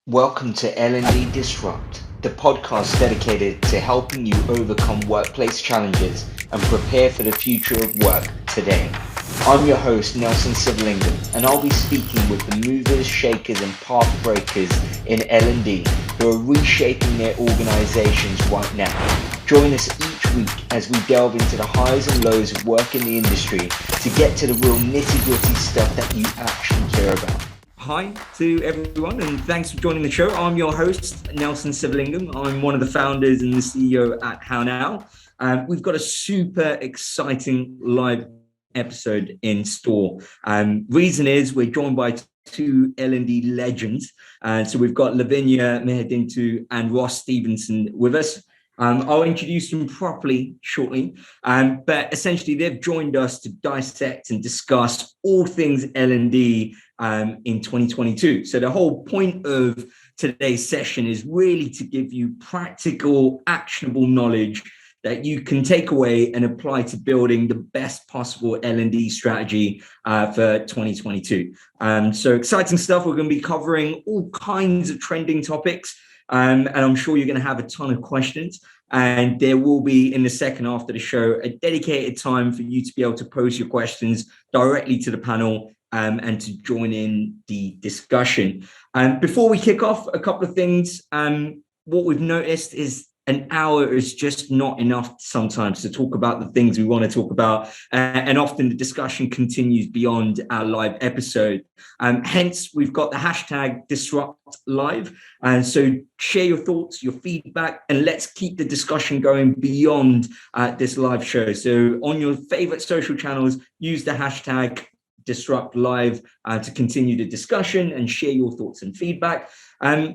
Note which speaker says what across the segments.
Speaker 1: Welcome to L&D Disrupt, the podcast dedicated to helping you overcome workplace challenges and prepare for the future of work today. I'm your host, Nelson Siblington, and I'll be speaking with the movers, shakers, and path breakers in L&D who are reshaping their organizations right now. Join us each week as we delve into the highs and lows of work in the industry to get to the real nitty-gritty stuff that you actually care about. Hi to everyone, and thanks for joining the show. I'm your host, Nelson Siblington. I'm one of the founders and the CEO at How Now. We've got a super exciting live episode in store. Reason is we're joined by two L&D legends. So we've got Lavinia Mehedintu and Ross Stevenson with us. I'll introduce them properly shortly, but essentially they've joined us to dissect and discuss all things L&D in 2022. So the whole point of today's session is really to give you practical, actionable knowledge that you can take away and apply to building the best possible L&D strategy for 2022. So exciting stuff. We're going to be covering all kinds of trending topics. And I'm sure you're going to have a ton of questions. And there will be, in the second half of the show, a dedicated time for you to be able to pose your questions directly to the panel and to join in the discussion. Before we kick off, a couple of things. What we've noticed is an hour is just not enough sometimes to talk about the things we want to talk about. And often the discussion continues beyond our live episode. Hence, we've got the hashtag #DisruptLive. And so share your thoughts, your feedback, and let's keep the discussion going beyond this live show. So on your favorite social channels, use the hashtag #DisruptLive to continue the discussion and share your thoughts and feedback.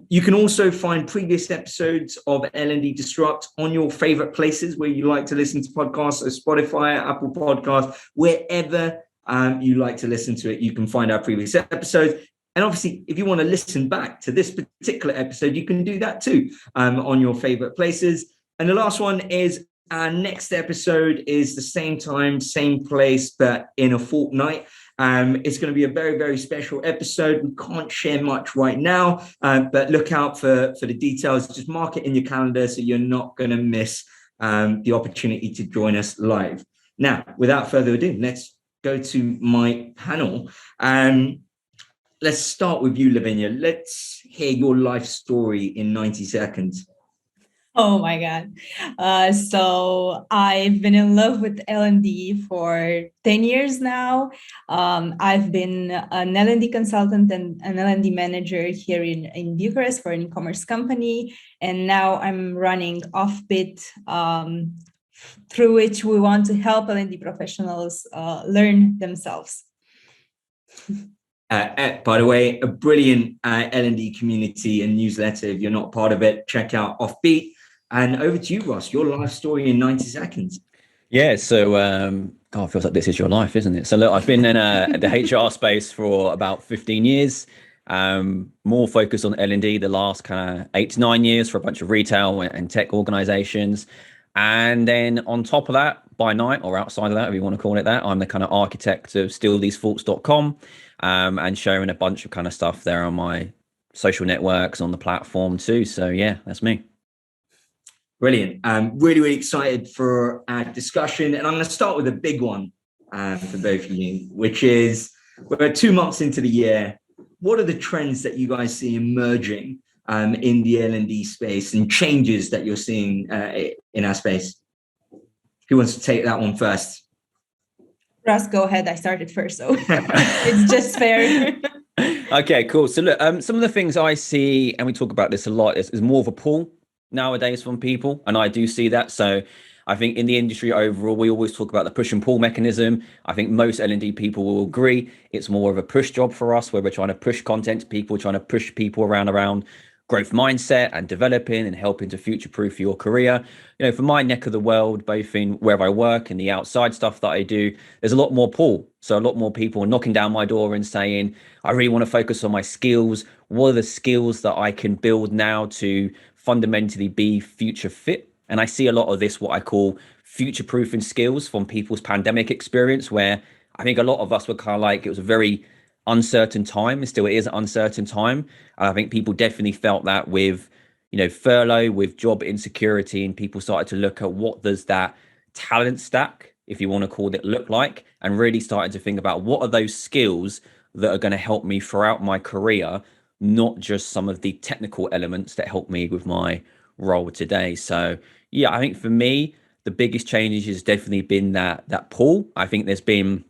Speaker 1: You can also find previous episodes of L&D Disrupt on your favorite places where you like to listen to podcasts, so Spotify, Apple Podcasts, wherever you like to listen to it, you can find our previous episodes. And obviously, if you want to listen back to this particular episode, you can do that too on your favorite places. And the last one is our next episode is the same time, same place, but in a fortnight. It's going to be a very, very special episode. We can't share much right now, but look out for the details. Just mark it in your calendar so you're not going to miss the opportunity to join us live. Now, without further ado, let's go to my panel. Let's start with you, Lavinia. Let's hear your life story in 90 seconds.
Speaker 2: Oh my God. So I've been in love with L&D for 10 years now. I've been an L&D consultant and an L&D manager here in Bucharest for an e-commerce company. And now I'm running Offbit, through which we want to help L&D professionals learn themselves.
Speaker 1: By the way, a brilliant L&D community and newsletter. If you're not part of it, check out Offbeat. And over to you, Ross, your life story in 90 seconds.
Speaker 3: Yeah, so God, it feels like this is your life, isn't it? So look, I've been in the HR space for about 15 years, more focused on L&D the last kind of 8 to 9 years for a bunch of retail and tech organizations. And then on top of that, by night or outside of that, if you want to call it that, I'm the kind of architect of stillthesethoughts.com and sharing a bunch of kind of stuff there on my social networks on the platform too. So yeah, that's me.
Speaker 1: Brilliant. I'm really, really excited for our discussion. And I'm going to start with a big one for both of you, which is we're 2 months into the year. What are the trends that you guys see emerging in the L&D space and changes that you're seeing in our space? Who wants to take that one first?
Speaker 2: Russ, go ahead. I started first, so it's just fair.
Speaker 3: Okay, cool. So look, some of the things I see, and we talk about this a lot, is more of a pull nowadays from people, and I do see that. So I think in the industry overall, we always talk about the push and pull mechanism. I think most L&D people will agree it's more of a push job for us, where we're trying to push content to people, trying to push people around growth mindset and developing and helping to future-proof your career. You know, for my neck of the world, both in where I work and the outside stuff that I do, there's a lot more pull. So a lot more people are knocking down my door and saying, I really want to focus on my skills. What are the skills that I can build now to fundamentally be future fit? And I see a lot of this, what I call future proofing skills from people's pandemic experience, where I think a lot of us were kind of like, it was a very uncertain time, and still it is an uncertain time. And I think people definitely felt that with, furlough, with job insecurity, and people started to look at what does that talent stack, if you want to call it, look like, and really started to think about what are those skills that are going to help me throughout my career, not just some of the technical elements that help me with my role today. So yeah, I think for me, the biggest changes has definitely been that pull. I think there's been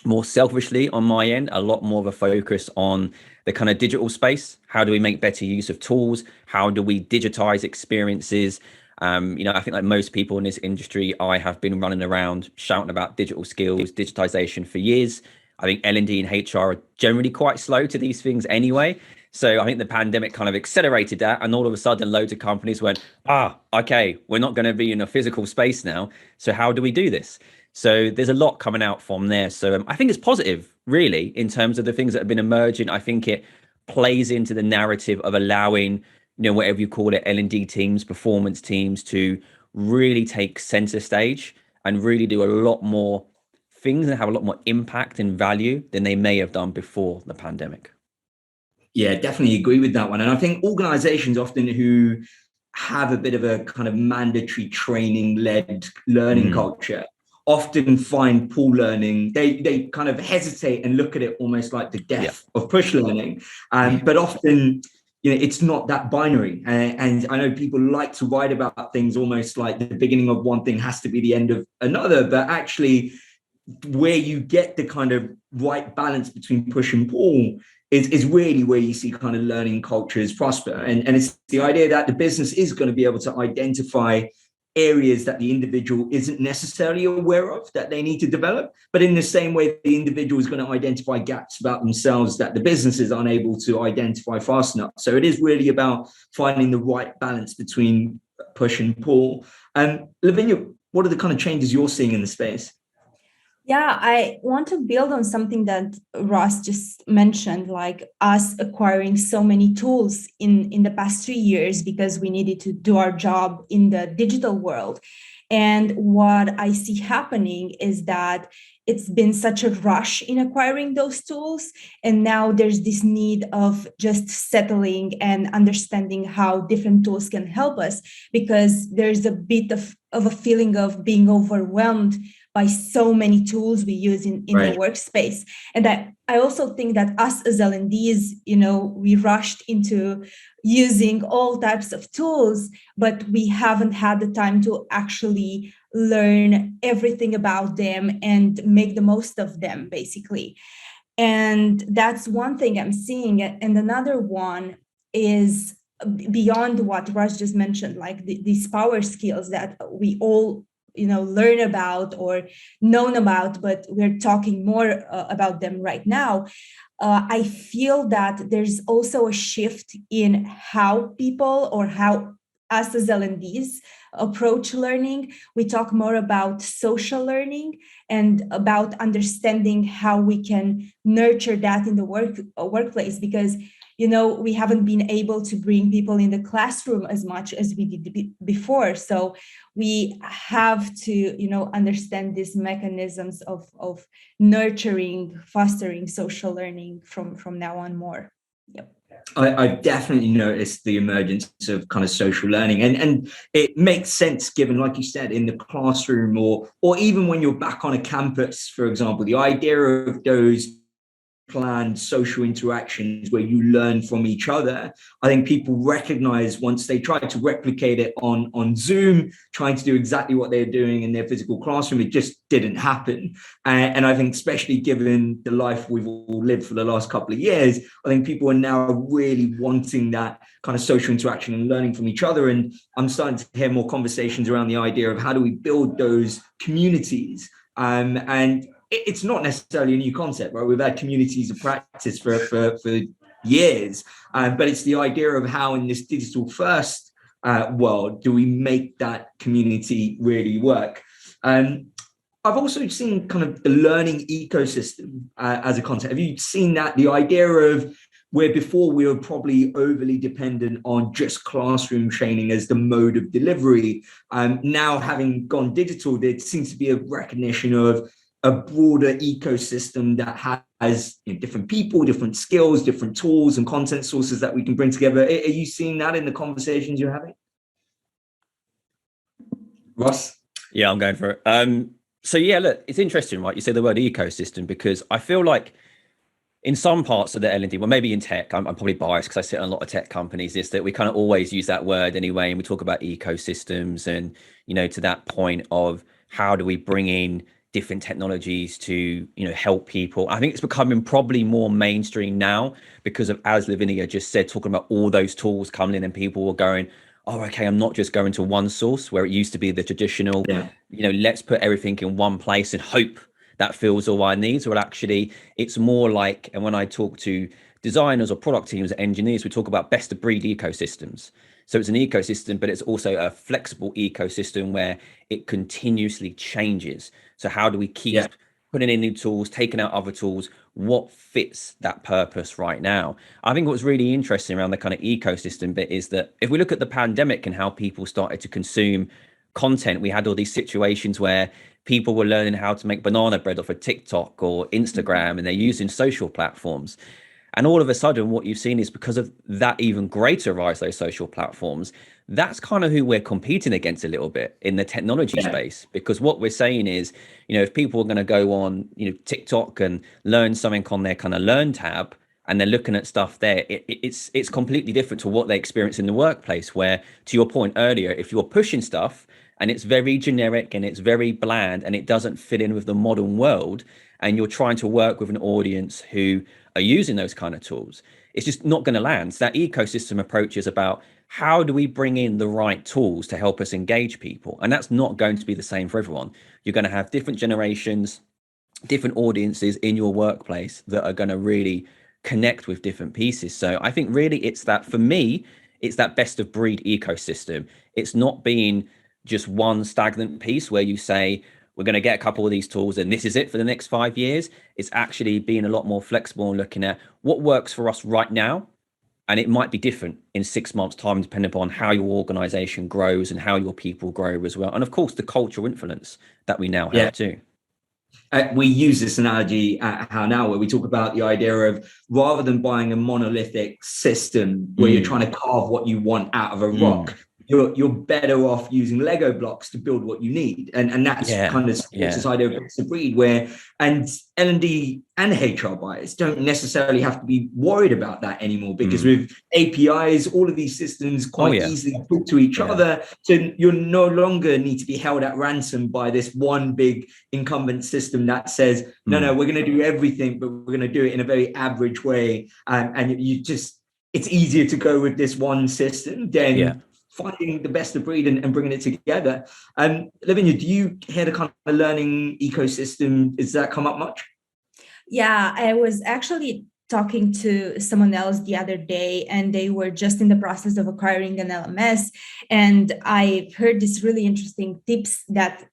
Speaker 3: more selfishly on my end, a lot more of a focus on the kind of digital space. How do we make better use of tools? How do we digitize experiences? I think like most people in this industry, I have been running around shouting about digital skills, digitization for years. I think L&D and HR are generally quite slow to these things anyway. So I think the pandemic kind of accelerated that. And all of a sudden, loads of companies went, okay, we're not going to be in a physical space now. So how do we do this? So there's a lot coming out from there. So I think it's positive, really, in terms of the things that have been emerging. I think it plays into the narrative of allowing, whatever you call it, L&D teams, performance teams, to really take center stage and really do a lot more things and have a lot more impact and value than they may have done before the pandemic.
Speaker 1: Yeah, definitely agree with that one. And I think organizations often who have a bit of a kind of mandatory training led learning culture often find pull learning, they kind of hesitate and look at it almost like the death of push learning. But often, it's not that binary. And I know people like to write about things almost like the beginning of one thing has to be the end of another, but actually where you get the kind of right balance between push and pull is really where you see kind of learning cultures prosper. And it's the idea that the business is going to be able to identify areas that the individual isn't necessarily aware of that they need to develop. But in the same way, the individual is going to identify gaps about themselves that the business is unable to identify fast enough. So it is really about finding the right balance between push and pull. Lavinia, what are the kind of changes you're seeing in the space?
Speaker 2: Yeah, I want to build on something that Ross just mentioned, like us acquiring so many tools in the past 3 years because we needed to do our job in the digital world. And what I see happening is that it's been such a rush in acquiring those tools. And now there's this need of just settling and understanding how different tools can help us, because there's a bit of a feeling of being overwhelmed by so many tools we use in the workspace. And I also think that us as L&Ds, we rushed into using all types of tools, but we haven't had the time to actually learn everything about them and make the most of them, basically. And that's one thing I'm seeing. And another one is beyond what Raj just mentioned, like these power skills that we all learn about or known about, but we're talking more about them right now. I feel that there's also a shift in how people or how us as L&Ds approach learning. We talk more about social learning and about understanding how we can nurture that in the workplace, because we haven't been able to bring people in the classroom as much as we did before. So we have to, understand these mechanisms of nurturing, fostering social learning from now on more. Yep.
Speaker 1: I've definitely noticed the emergence of kind of social learning, and it makes sense given, like you said, in the classroom or even when you're back on a campus, for example, the idea of those planned social interactions where you learn from each other. I think people recognize once they try to replicate it on Zoom, trying to do exactly what they're doing in their physical classroom, it just didn't happen. And I think especially given the life we've all lived for the last couple of years, I think people are now really wanting that kind of social interaction and learning from each other. And I'm starting to hear more conversations around the idea of how do we build those communities. And it's not necessarily a new concept, right? We've had communities of practice for years, but it's the idea of how in this digital first world do we make that community really work. I've also seen kind of the learning ecosystem as a concept. Have you seen that? The idea of where before we were probably overly dependent on just classroom training as the mode of delivery. Now having gone digital, there seems to be a recognition of a broader ecosystem that has different people, different skills, different tools and content sources that we can bring together. Are you seeing that in the conversations you're having? Ross?
Speaker 3: Yeah, I'm going for it. So yeah, look, it's interesting, right? You say the word ecosystem, because I feel like in some parts of the L&D, well, maybe in tech, I'm probably biased because I sit on a lot of tech companies, is that we kind of always use that word anyway. And we talk about ecosystems and, to that point of how do we bring in different technologies to, help people. I think it's becoming probably more mainstream now because of, as Lavinia just said, talking about all those tools coming in and people were going, oh, okay, I'm not just going to one source where it used to be the traditional, let's put everything in one place and hope that fills all our needs. Well, actually, it's more like, and when I talk to designers or product teams or engineers, we talk about best of breed ecosystems. So it's an ecosystem, but it's also a flexible ecosystem where it continuously changes. So how do we keep putting in new tools, taking out other tools? What fits that purpose right now? I think what's really interesting around the kind of ecosystem bit is that if we look at the pandemic and how people started to consume content, we had all these situations where people were learning how to make banana bread off of TikTok or Instagram, and they're using social platforms. And all of a sudden, what you've seen is because of that even greater rise of those social platforms, that's kind of who we're competing against a little bit in the technology space. Because what we're saying is, if people are going to go on, TikTok and learn something on their kind of learn tab, and they're looking at stuff there, it's completely different to what they experience in the workplace, where, to your point earlier, if you're pushing stuff and it's very generic and it's very bland and it doesn't fit in with the modern world, and you're trying to work with an audience who are using those kind of tools, it's just not going to land. So that ecosystem approach is about how do we bring in the right tools to help us engage people? And that's not going to be the same for everyone. You're going to have different generations, different audiences in your workplace that are going to really connect with different pieces. So I think really it's that, for me, it's that best of breed ecosystem. It's not being just one stagnant piece where you say, we're going to get a couple of these tools and this is it for the next 5 years. It's actually being a lot more flexible and looking at what works for us right now. And it might be different in 6 months' time, depending upon how your organization grows and how your people grow as well. And of course, the cultural influence that we now have too.
Speaker 1: We use this analogy at How Now, where we talk about the idea of, rather than buying a monolithic system where you're trying to carve what you want out of a rock, you're better off using Lego blocks to build what you need. And that's kind of this idea of best of breed, where, and L&D and HR buyers don't necessarily have to be worried about that anymore, because with APIs, all of these systems quite easily talk to each other. So you no longer need to be held at ransom by this one big incumbent system that says, no, we're going to do everything, but we're going to do it in a very average way. And it's easier to go with this one system than finding the best of breed and bringing it together. Lavinia, do you hear the kind of learning ecosystem? Does that come up much?
Speaker 2: Yeah, I was actually talking to someone else the other day, and they were just in the process of acquiring an LMS. And I heard this really interesting tips that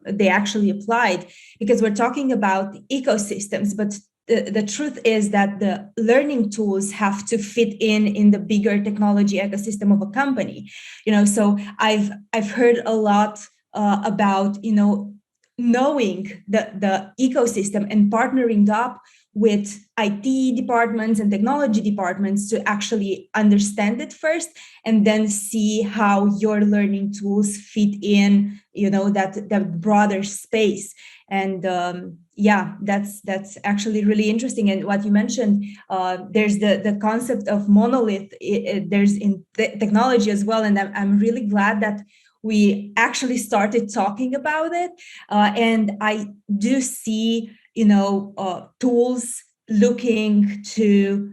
Speaker 2: they actually applied, because we're talking about ecosystems, but the truth is that the learning tools have to fit in the bigger technology ecosystem of a company. So I've heard a lot about knowing the ecosystem and partnering up with IT departments and technology departments to actually understand it first, and then see how your learning tools fit in, that broader space. And that's actually really interesting. And what you mentioned, there's the concept of monolith. There's in technology as well, and I'm really glad that we actually started talking about it. And I do see, tools looking to,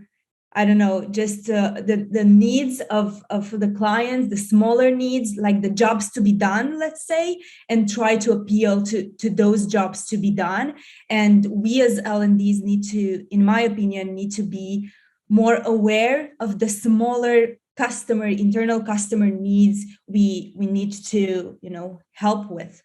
Speaker 2: I don't know, just the needs of the clients, the smaller needs, like the jobs to be done, let's say, and try to appeal to those jobs to be done. And we as L&Ds need to, in my opinion, be more aware of the smaller internal customer needs we need to, help with.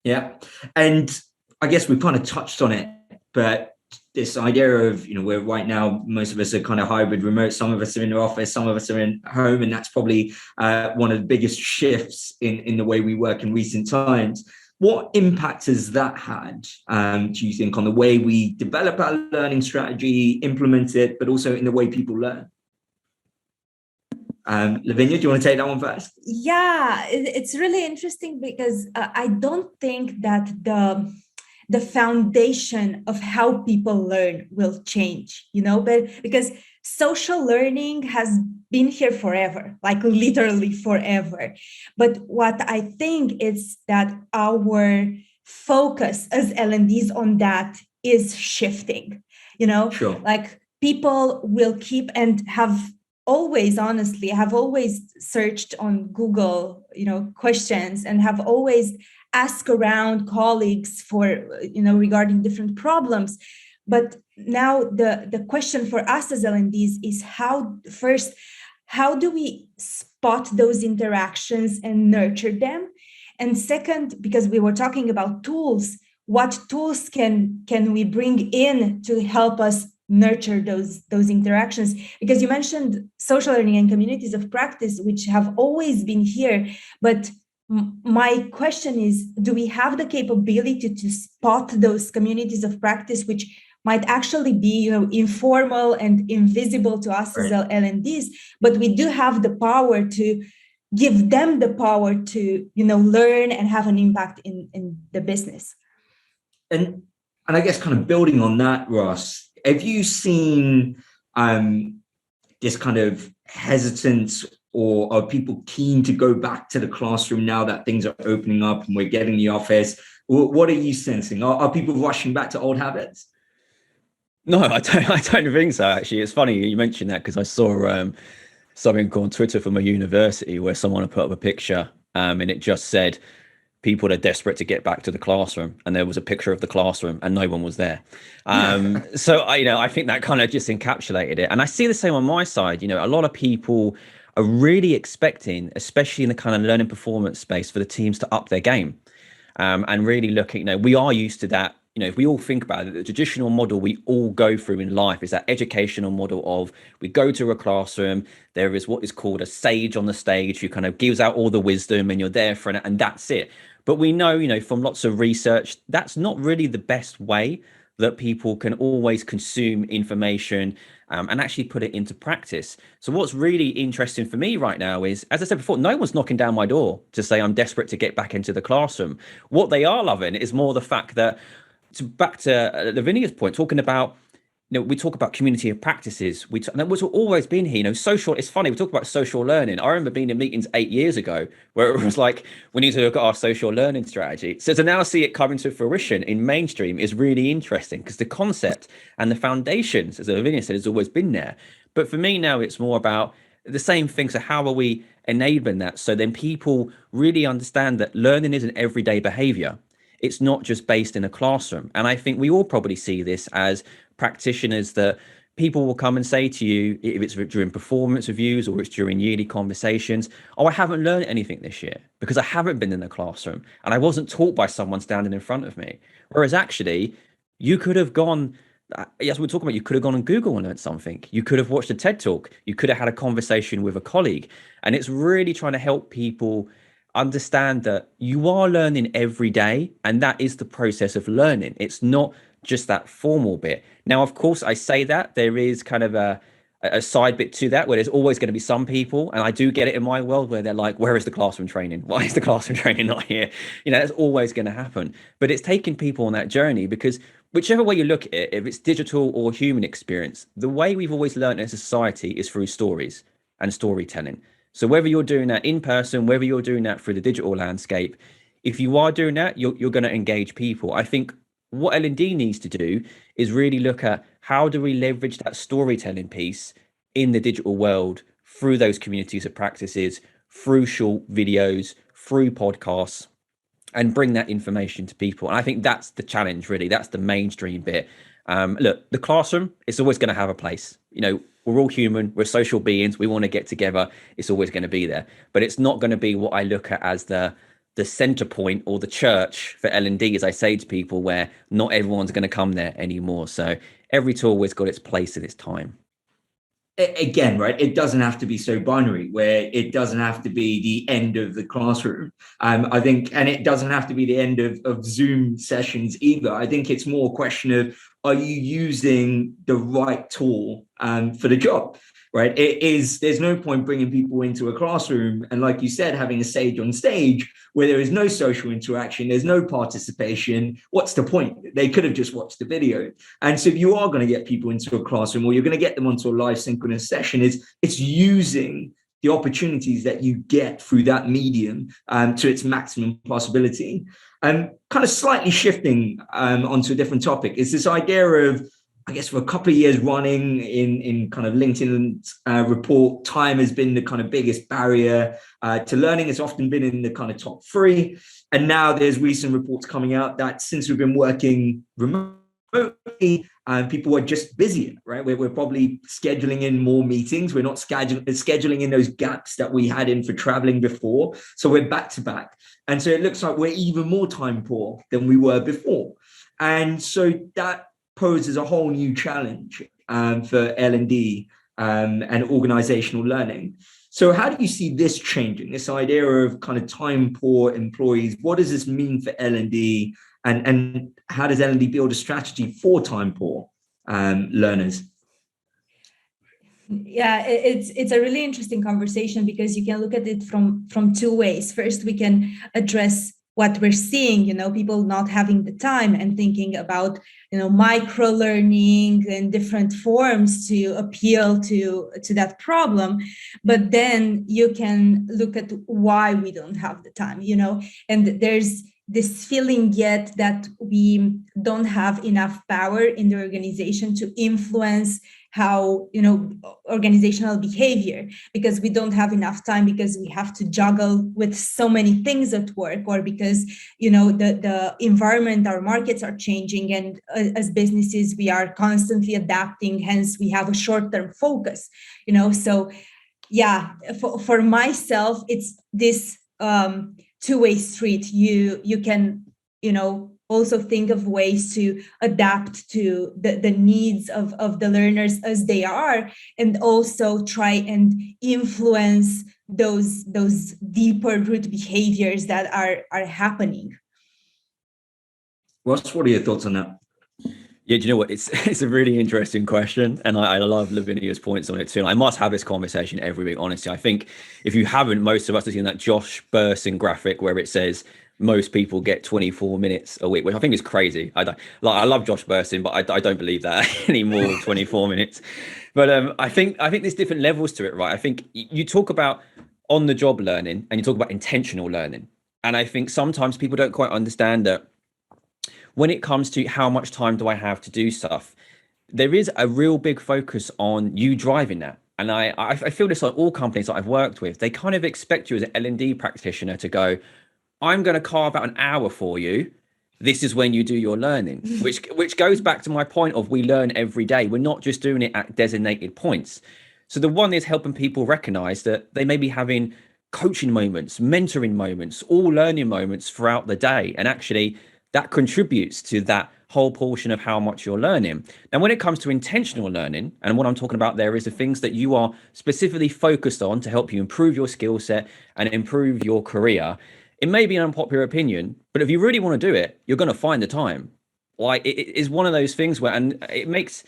Speaker 1: Yeah. And I guess we've kind of touched on it, but this idea of, where right now, most of us are kind of hybrid remote, some of us are in the office, some of us are in home. And that's probably one of the biggest shifts in the way we work in recent times. What impact has that had, do you think, on the way we develop our learning strategy, implement it, but also in the way people learn? Lavinia, do you want to take that one first?
Speaker 2: Yeah, it's really interesting because I don't think that the foundation of how people learn will change, but because social learning has been here forever, like literally forever. But what I think is that our focus as L&Ds on that is shifting,
Speaker 1: Sure.
Speaker 2: like people will keep and have always, honestly, have always searched on Google, questions, and have always asked around colleagues for, regarding different problems. But now the question for us as L&Ds is how do we spot those interactions and nurture them? And second, because we were talking about tools, what tools can we bring in to help us nurture those interactions? Because you mentioned social learning and communities of practice, which have always been here, but my question is, do we have the capability to spot those communities of practice which might actually be informal and invisible to us as L&Ds, but we do have the power to give them the power to learn and have an impact in the business?
Speaker 1: And I guess kind of building on that, Ross, have you seen this kind of hesitance, or are people keen to go back to the classroom now that things are opening up and we're getting the office? What are you sensing? Are people rushing back to old habits?
Speaker 3: No, I don't think so. Actually, it's funny you mentioned that because I saw something on Twitter from a university where someone had put up a picture, and it just said people are desperate to get back to the classroom, and there was a picture of the classroom and no one was there. So I think that kind of just encapsulated it. And I see the same on my side. A lot of people are really expecting, especially in the kind of learning performance space, for the teams to up their game, and really look at, we are used to that. If we all think about it, the traditional model we all go through in life is that educational model of we go to a classroom, there is what is called a sage on the stage who kind of gives out all the wisdom and you're there for it, and that's it. But we know, from lots of research, that's not really the best way that people can always consume information, and actually put it into practice. So what's really interesting for me right now is, as I said before, no one's knocking down my door to say I'm desperate to get back into the classroom. What they are loving is more the fact that, back to Lavinia's point, talking about, we talk about community of practices. And what's always been here, social. It's funny, we talk about social learning. I remember being in meetings 8 years ago where it was like, we need to look at our social learning strategy. So to now see it coming to fruition in mainstream is really interesting, because the concept and the foundations, as Lavinia said, has always been there. But for me now, it's more about the same thing. So how are we enabling that? So then people really understand that learning is an everyday behavior. It's not just based in a classroom. And I think we all probably see this as practitioners, that people will come and say to you, if it's during performance reviews or it's during yearly conversations, oh, I haven't learned anything this year because I haven't been in the classroom and I wasn't taught by someone standing in front of me. Whereas actually, you could have gone, yes, we're talking about, you could have gone on Google and learned something. You could have watched a TED Talk. You could have had a conversation with a colleague. And it's really trying to help people understand that you are learning every day, and that is the process of learning. It's not just that formal bit. Now, of course, I say that there is kind of a side bit to that where there's always going to be some people, and I do get it in my world, where they're like, where is the classroom training? Why is the classroom training not here? That's always going to happen. But it's taking people on that journey, because whichever way you look at it, if it's digital or human experience, the way we've always learned as a society is through stories and storytelling. So whether you're doing that in person, whether you're doing that through the digital landscape, if you are doing that, you're going to engage people. I think what L&D needs to do is really look at how do we leverage that storytelling piece in the digital world through those communities of practices, through short videos, through podcasts, and bring that information to people. And I think that's the challenge, really. That's the mainstream bit. Look, the classroom, it's always going to have a place. We're all human, we're social beings, we want to get together, it's always going to be there. But it's not going to be what I look at as the center point or the church for L&D, as I say to people, where not everyone's going to come there anymore. So every tool has got its place and its time.
Speaker 1: again, right, it doesn't have to be so binary where it doesn't have to be the end of the classroom. I think, and it doesn't have to be the end of Zoom sessions either. I think it's more a question of, are you using the right tool for the job? Right. There's no point bringing people into a classroom and, like you said, having a sage on stage where there is no social interaction, there's no participation. What's the point? They could have just watched the video. And so if you are going to get people into a classroom, or you're going to get them onto a live synchronous session, it's using the opportunities that you get through that medium to its maximum possibility. And kind of slightly shifting onto a different topic is this idea of, I guess, for a couple of years running in kind of LinkedIn report, time has been the kind of biggest barrier to learning. It's often been in the kind of top 3. And now there's recent reports coming out that since we've been working remotely, people are just busier, right? We're probably scheduling in more meetings. We're not scheduling in those gaps that we had in for traveling before. So we're back to back. And so it looks like we're even more time poor than we were before. And so that poses a whole new challenge for L&D and organizational learning. So how do you see this changing, this idea of kind of time poor employees? What does this mean for L&D, and how does L&D build a strategy for time poor learners?
Speaker 2: Yeah, it's a really interesting conversation because you can look at it from 2 ways. First, we can address what we're seeing, people not having the time and thinking about, micro learning and different forms to appeal to that problem. But then you can look at why we don't have the time, and there's this feeling yet that we don't have enough power in the organization to influence how organizational behavior, because we don't have enough time, because we have to juggle with so many things at work, or because the environment, our markets are changing, and as businesses we are constantly adapting, hence we have a short-term focus. So yeah, for myself it's this two-way street. You can also think of ways to adapt to the needs of the learners as they are, and also try and influence those deeper root behaviors that are happening.
Speaker 1: Ross, what are your thoughts on that?
Speaker 3: Yeah, do you know what? It's a really interesting question, and I love Lavinia's points on it too. And I must have this conversation every week, honestly. I think if you haven't, most of us have seen that Josh Burson graphic where it says most people get 24 minutes a week, which I think is crazy. I love Josh Burson, but I don't believe that anymore. 24 minutes, but I think there's different levels to it, right? I think you talk about on the job learning, and you talk about intentional learning, and I think sometimes people don't quite understand that when it comes to how much time do I have to do stuff, there is a real big focus on you driving that. And I feel this on all companies that I've worked with. They kind of expect you as an L&D practitioner to go, I'm going to carve out an hour for you. This is when you do your learning, which goes back to my point of we learn every day. We're not just doing it at designated points. So the one is helping people recognize that they may be having coaching moments, mentoring moments, all learning moments throughout the day. And actually that contributes to that whole portion of how much you're learning. Now, when it comes to intentional learning, and what I'm talking about there is the things that you are specifically focused on to help you improve your skill set and improve your career. It may be an unpopular opinion, but if you really want to do it, you're going to find the time. Like it is one of those things where, and it makes,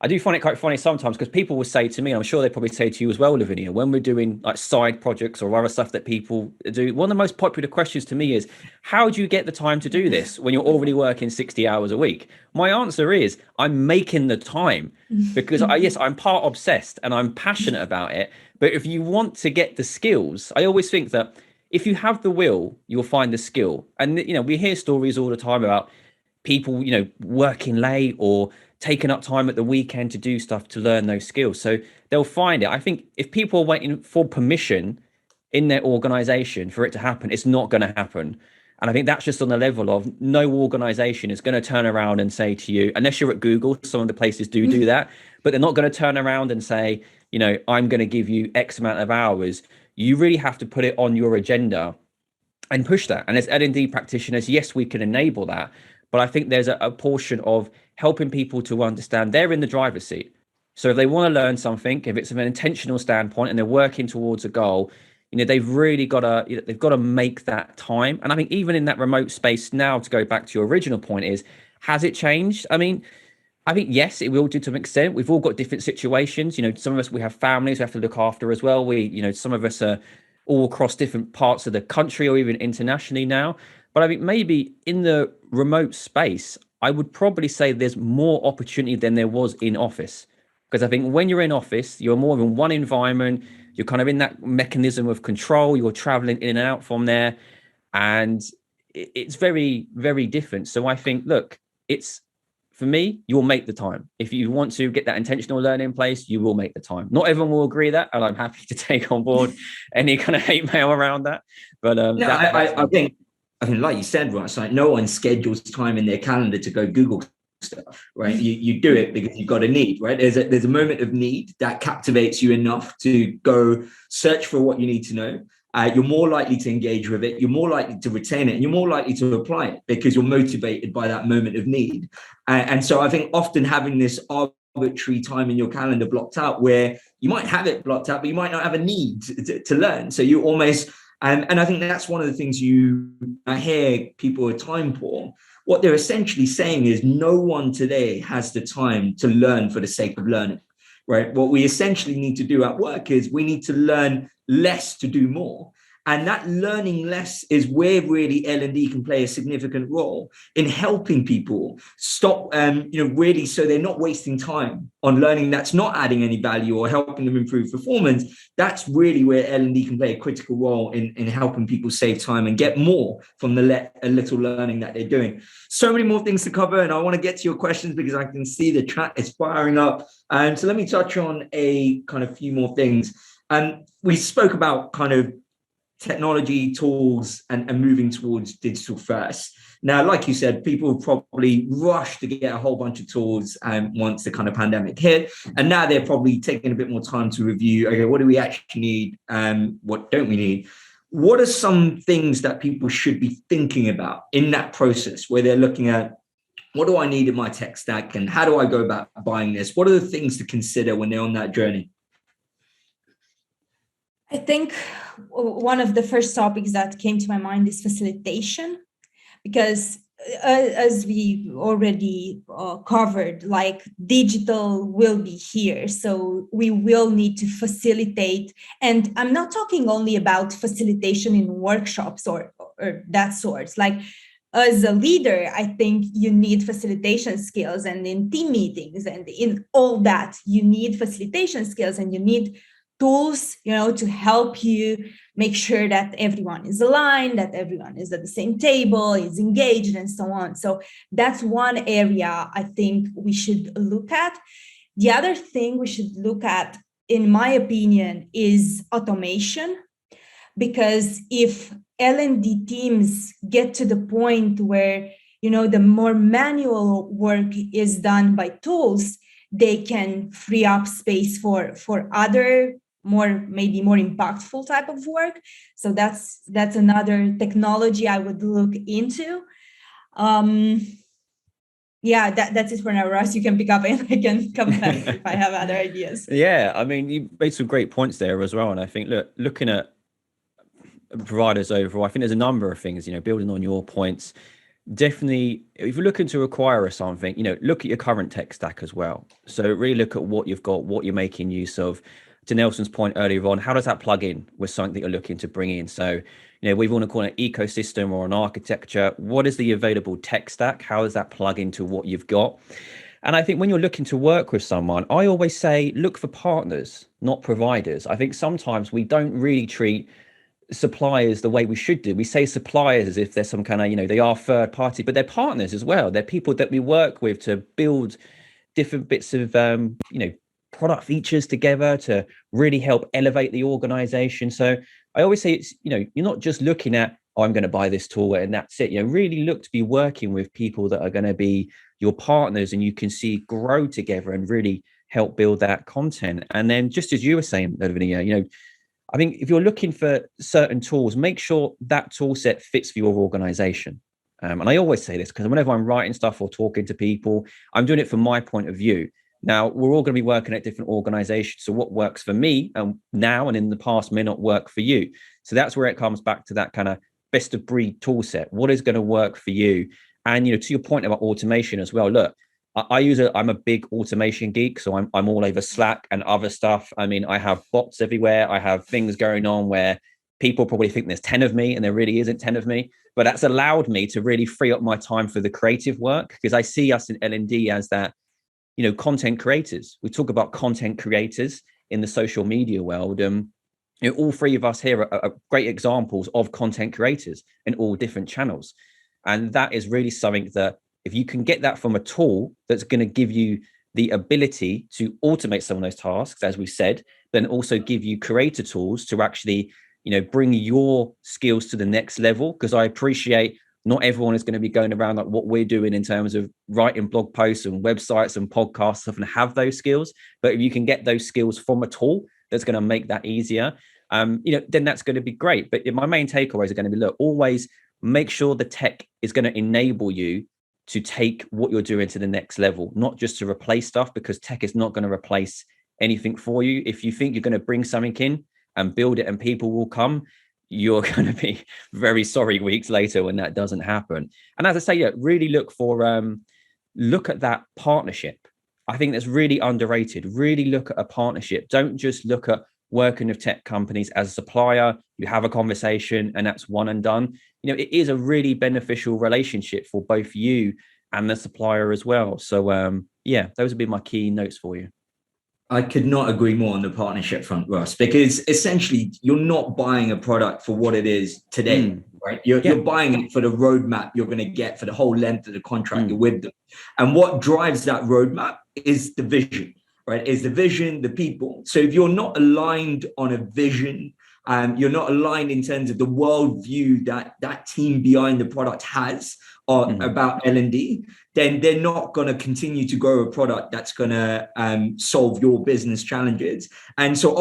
Speaker 3: I do find it quite funny sometimes because people will say to me, and I'm sure they probably say to you as well, Lavinia, when we're doing like side projects or other stuff that people do, one of the most popular questions to me is, how do you get the time to do this when you're already working 60 hours a week? My answer is, I'm making the time because yes, I'm part obsessed and I'm passionate about it. But if you want to get the skills, I always think that if you have the will, you'll find the skill. And, we hear stories all the time about people, working late or taking up time at the weekend to do stuff to learn those skills. So they'll find it. I think if people are waiting for permission in their organization for it to happen, it's not going to happen. And I think that's just on the level of no organization is going to turn around and say to you, unless you're at Google, some of the places do that, but they're not going to turn around and say, I'm going to give you X amount of hours. You really have to put it on your agenda and push that. And as L&D practitioners, yes, we can enable that. But I think there's a portion of helping people to understand they're in the driver's seat. So if they want to learn something, if it's from an intentional standpoint and they're working towards a goal, they've really got to, they've got to make that time. And I think even in that remote space now, to go back to your original point, is, has it changed? I think, yes, it will do to an extent. We've all got different situations. Some of us, we have families we have to look after as well. Some of us are all across different parts of the country or even internationally now. But I think maybe in the remote space, I would probably say there's more opportunity than there was in office. Because I think when you're in office, you're more in one environment, you're kind of in that mechanism of control, you're traveling in and out from there. And it's very, very different. So I think, look, it's, for me, you'll make the time. If you want to get that intentional learning in place, you will make the time. Not everyone will agree that, and I'm happy to take on board any kind of hate mail around that. But
Speaker 1: I think, like you said, right, it's like no one schedules time in their calendar to go Google stuff, right? You do it because you've got a need, right? There's a moment of need that captivates you enough to go search for what you need to know. You're more likely to engage with it, you're more likely to retain it, and you're more likely to apply it because you're motivated by that moment of need. And so I think often having this arbitrary time in your calendar blocked out, where you might have it blocked out, but you might not have a need to learn. So you almost, and I think that's one of the things I hear people are time poor. What they're essentially saying is no one today has the time to learn for the sake of learning. Right. What we essentially need to do at work is we need to learn less to do more. And that learning less is where really L&D can play a significant role in helping people stop, really, so they're not wasting time on learning that's not adding any value or helping them improve performance. That's really where L&D can play a critical role in helping people save time and get more from the little learning that they're doing. So many more things to cover, and I want to get to your questions because I can see the chat is firing up. So let me touch on a kind of few more things. We spoke about kind of technology tools and moving towards digital first. Now, like you said, people probably rushed to get a whole bunch of tools once the kind of pandemic hit. And now they're probably taking a bit more time to review, okay, what do we actually need? What don't we need? What are some things that people should be thinking about in that process where they're looking at, what do I need in my tech stack and how do I go about buying this? What are the things to consider when they're on that journey?
Speaker 2: I think one of the first topics that came to my mind is facilitation, because as we already covered, like digital will be here. So we will need to facilitate. And I'm not talking only about facilitation in workshops or that sort. Like as a leader, I think you need facilitation skills, and in team meetings and in all that, you need facilitation skills, and you need tools, to help you make sure that everyone is aligned, that everyone is at the same table, is engaged, and so on. So that's one area I think we should look at. The other thing we should look at, in my opinion, is automation, because if L&D teams get to the point where, the more manual work is done by tools, they can free up space for other maybe more impactful type of work. So that's another technology I would look into. That's it for now, Ross. You can pick up and I can come back if I have other ideas.
Speaker 3: Yeah, I mean, you made some great points there as well. And I think, looking at providers overall, I think there's a number of things, building on your points. Definitely, if you're looking to acquire something, look at your current tech stack as well. So really look at what you've got, what you're making use of. To Nelson's point earlier on, how does that plug in with something that you're looking to bring in? So, we want to call it an ecosystem or an architecture. What is the available tech stack? How does that plug into what you've got? And I think when you're looking to work with someone, I always say, look for partners, not providers. I think sometimes we don't really treat suppliers the way we should do. We say suppliers as if they're some kind of, they are third party, but they're partners as well. They're people that we work with to build different bits of, product features together to really help elevate the organization. So I always say it's, you're not just looking at, oh, I'm going to buy this tool and that's it. Really look to be working with people that are going to be your partners and you can see grow together and really help build that content. And then just as you were saying, Lavinia, I think if you're looking for certain tools, make sure that tool set fits for your organization. And I always say this because whenever I'm writing stuff or talking to people, I'm doing it from my point of view. Now, we're all going to be working at different organizations. So what works for me now and in the past may not work for you. So that's where it comes back to that kind of best of breed tool set. What is going to work for you? And, to your point about automation as well, look, I'm a big automation geek. So I'm all over Slack and other stuff. I mean, I have bots everywhere. I have things going on where people probably think there's 10 of me and there really isn't 10 of me. But that's allowed me to really free up my time for the creative work, because I see us in L&D as that, content creators. We talk about content creators in the social media world. All three of us here are great examples of content creators in all different channels. And that is really something that if you can get that from a tool that's going to give you the ability to automate some of those tasks, as we said, then also give you creator tools to actually, bring your skills to the next level. Because I appreciate not everyone is going to be going around like what we're doing in terms of writing blog posts and websites and podcasts stuff and have those skills. But if you can get those skills from a tool that's going to make that easier, then that's going to be great. But my main takeaways are going to be, look, always make sure the tech is going to enable you to take what you're doing to the next level, not just to replace stuff, because tech is not going to replace anything for you. If you think you're going to bring something in and build it and people will come, you're going to be very sorry weeks later when that doesn't happen. And as I say, really look at that partnership. I think that's really underrated. Really look at a partnership. Don't just look at working with tech companies as a supplier. You have a conversation and that's one and done. It is a really beneficial relationship for both you and the supplier as well. So those would be my key notes for you.
Speaker 1: I could not agree more on the partnership front, Russ, because essentially you're not buying a product for what it is today, right? You're buying it for the roadmap you're going to get for the whole length of the contract you're with them. And what drives that roadmap is the vision, right? Is the vision, the people. So if you're not aligned on a vision, you're not aligned in terms of the worldview that team behind the product has about L&D, then they're not going to continue to grow a product that's going to solve your business challenges. And so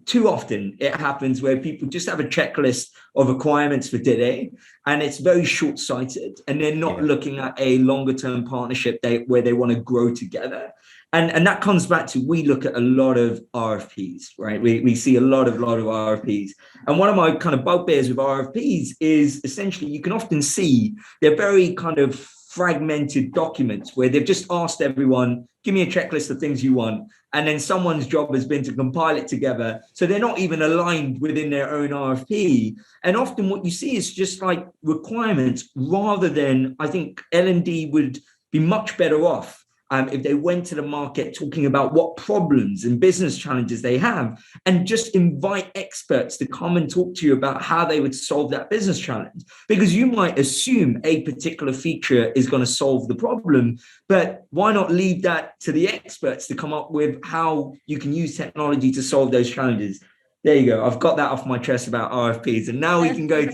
Speaker 1: too often, it happens where people just have a checklist of requirements for today, and it's very short-sighted, and they're not looking at a longer-term partnership where they want to grow together. And that comes back to, we look at a lot of RFPs, right? We see a lot of RFPs. And one of my kind of bugbears with RFPs is essentially you can often see they're very kind of fragmented documents where they've just asked everyone, give me a checklist of things you want. And then someone's job has been to compile it together. So they're not even aligned within their own RFP. And often what you see is just like requirements, rather than, I think L&D would be much better off if they went to the market talking about what problems and business challenges they have, and just invite experts to come and talk to you about how they would solve that business challenge. Because you might assume a particular feature is going to solve the problem, but why not leave that to the experts to come up with how you can use technology to solve those challenges? There you go. I've got that off my chest about RFPs. And now we can go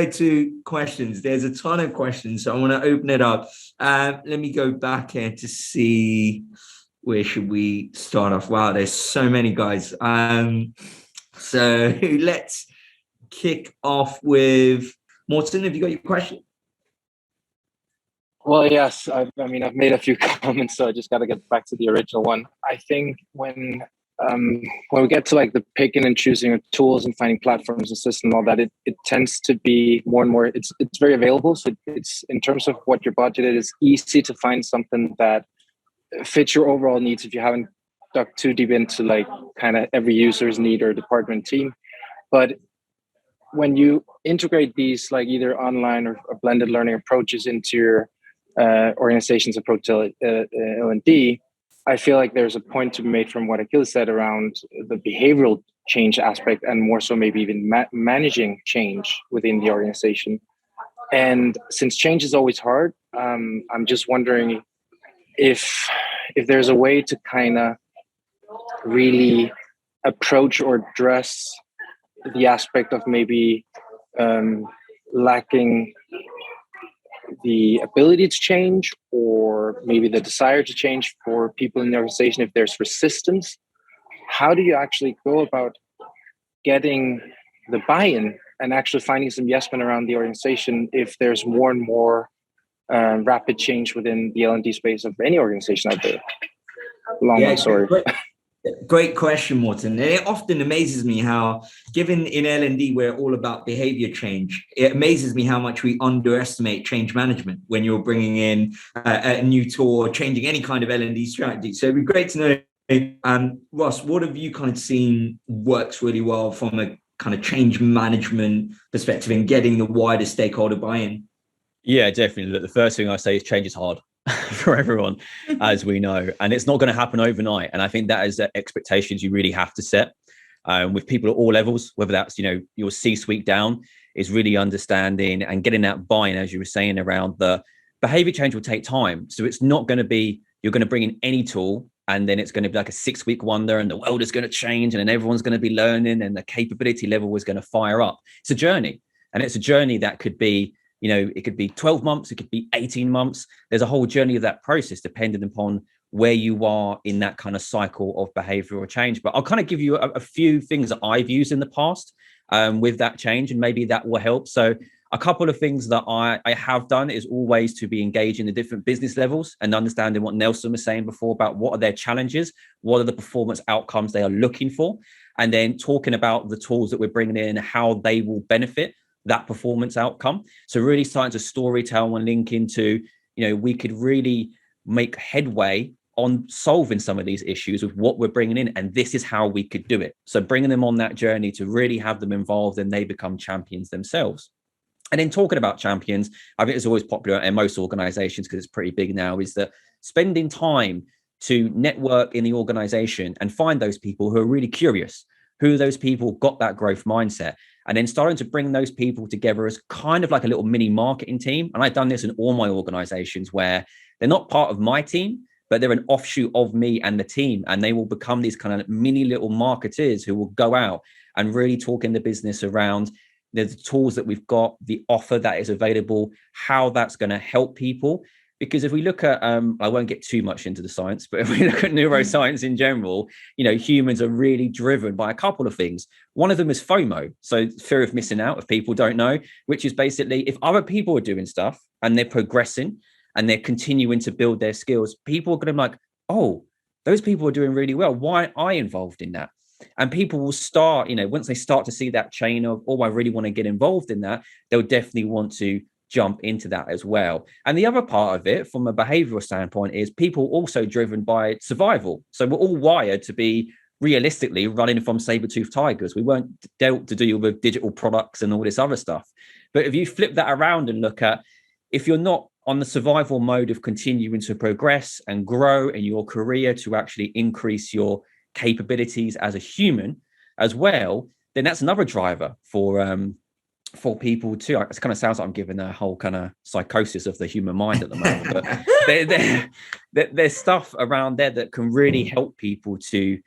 Speaker 1: to questions. There's a ton of questions, so I want to open it up. Let me go back here to see, where should we start off? Wow, there's so many, guys. So let's kick off with Morten. Have you got your question?
Speaker 4: Well, yes. I've made a few comments, so I just got to get back to the original one. I think when we get to like the picking and choosing of tools and finding platforms and systems and all that, it tends to be more and more, it's very available. So it's, in terms of what your budget is, easy to find something that fits your overall needs if you haven't dug too deep into like kind of every user's need or department team. But when you integrate these like either online or blended learning approaches into your organization's approach to L&D, I feel like there's a point to be made from what Achilles said around the behavioral change aspect, and more so maybe even managing change within the organization. And since change is always hard, I'm just wondering if there's a way to kind of really approach or address the aspect of maybe lacking the ability to change, or maybe the desire to change for people in the organization. If there's resistance, how do you actually go about getting the buy-in and actually finding some yes men around the organization if there's more and more rapid change within the L&D space of any organization out there? Long story.
Speaker 1: Great question, Morten. And it often amazes me how, given in L&D we're all about behavior change, it amazes me how much we underestimate change management when you're bringing in a new tool or changing any kind of L&D strategy. So it'd be great to know, Ross, what have you kind of seen works really well from a kind of change management perspective in getting the wider stakeholder buy-in?
Speaker 3: Yeah, definitely. Look, the first thing I say is change is hard for everyone, as we know, and it's not going to happen overnight. And I think that is the expectations you really have to set with people at all levels, whether that's, your C-suite down, is really understanding and getting that buy-in, as you were saying, around the behavior change will take time. So it's not going to be, you're going to bring in any tool and then it's going to be like a 6-week wonder and the world is going to change and then everyone's going to be learning and the capability level is going to fire up. It's a journey, and it's a journey that could be, it could be 12 months, it could be 18 months. There's a whole journey of that process depending upon where you are in that kind of cycle of behavioral change. But I'll kind of give you a few things that I've used in the past with that change, and maybe that will help. So a couple of things that I have done is always to be engaged in the different business levels and understanding what Nelson was saying before about what are their challenges, what are the performance outcomes they are looking for, and then talking about the tools that we're bringing in, how they will benefit that performance outcome. So really starting to storytell and link into, we could really make headway on solving some of these issues with what we're bringing in, and this is how we could do it. So bringing them on that journey to really have them involved and they become champions themselves. And then talking about champions, I think it's always popular in most organizations because it's pretty big now, is that spending time to network in the organization and find those people who are really curious, who those people got that growth mindset, and then starting to bring those people together as kind of like a little mini marketing team. And I've done this in all my organizations where they're not part of my team, but they're an offshoot of me and the team. And they will become these kind of mini little marketers who will go out and really talk in the business around the tools that we've got, the offer that is available, how that's going to help people. Because if we look at, I won't get too much into the science, but if we look at neuroscience in general, humans are really driven by a couple of things. One of them is FOMO, so fear of missing out, if people don't know, which is basically if other people are doing stuff and they're progressing and they're continuing to build their skills, people are going to be like, oh, those people are doing really well. Why aren't I involved in that? And people will start, once they start to see that chain of, oh, I really want to get involved in that, they'll definitely want to jump into that as well. And the other part of it from a behavioral standpoint is people also driven by survival. So we're all wired to be realistically running from saber-toothed tigers. We weren't dealt to deal with digital products and all this other stuff. But if you flip that around and look at, if you're not on the survival mode of continuing to progress and grow in your career to actually increase your capabilities as a human as well, then that's another driver for people too. It kind of sounds like I'm giving a whole kind of psychosis of the human mind at the moment, but there's stuff around there that can really help people to,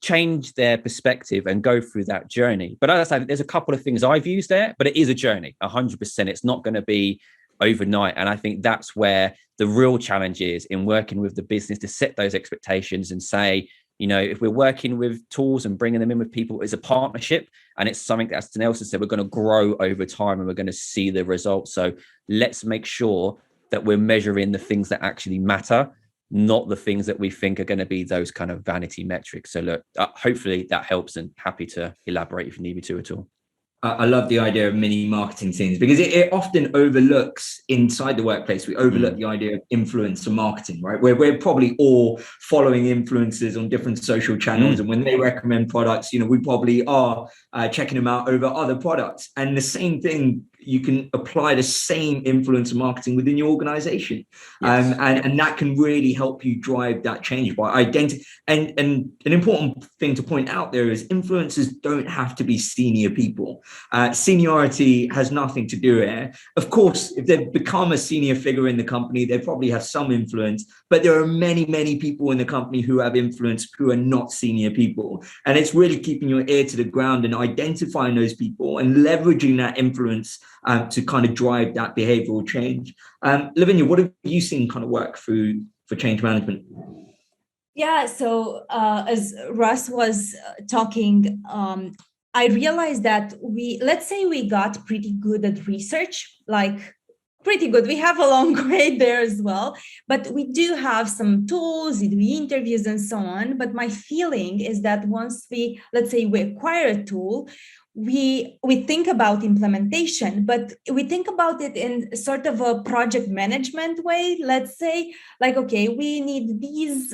Speaker 3: change their perspective and go through that journey. But as I said, there's a couple of things I've used there, but it is a journey, 100%. It's not going to be overnight. And I think that's where the real challenge is in working with the business to set those expectations and say, if we're working with tools and bringing them in with people, it's a partnership and it's something that, as Nelson said, we're going to grow over time and we're going to see the results. So let's make sure that we're measuring the things that actually matter, not the things that we think are going to be those kind of vanity metrics. So look, hopefully that helps, and happy to elaborate if you need me to at all.
Speaker 1: I love the idea of mini marketing teams because it often overlooks inside the workplace. We overlook the idea of influencer marketing, right? We're probably all following influencers on different social channels. And when they recommend products, we probably are checking them out over other products. And the same thing, you can apply the same influencer marketing within your organization. Yes. And that can really help you drive that change by identifying. And an important thing to point out there is influencers don't have to be senior people. Seniority has nothing to do with it. Of course, if they've become a senior figure in the company, they probably have some influence, but there are many, many people in the company who have influence who are not senior people. And it's really keeping your ear to the ground and identifying those people and leveraging that influence to kind of drive that behavioral change. Lavinia, what have you seen kind of work for change management?
Speaker 2: Yeah, so as Russ was talking, I realized that let's say we got pretty good at research, like pretty good. We have a long way there as well, but we do have some tools, we do interviews and so on. But my feeling is that once let's say we acquire a tool, we think about implementation, but we think about it in sort of a project management way. Let's say, like, okay, we need these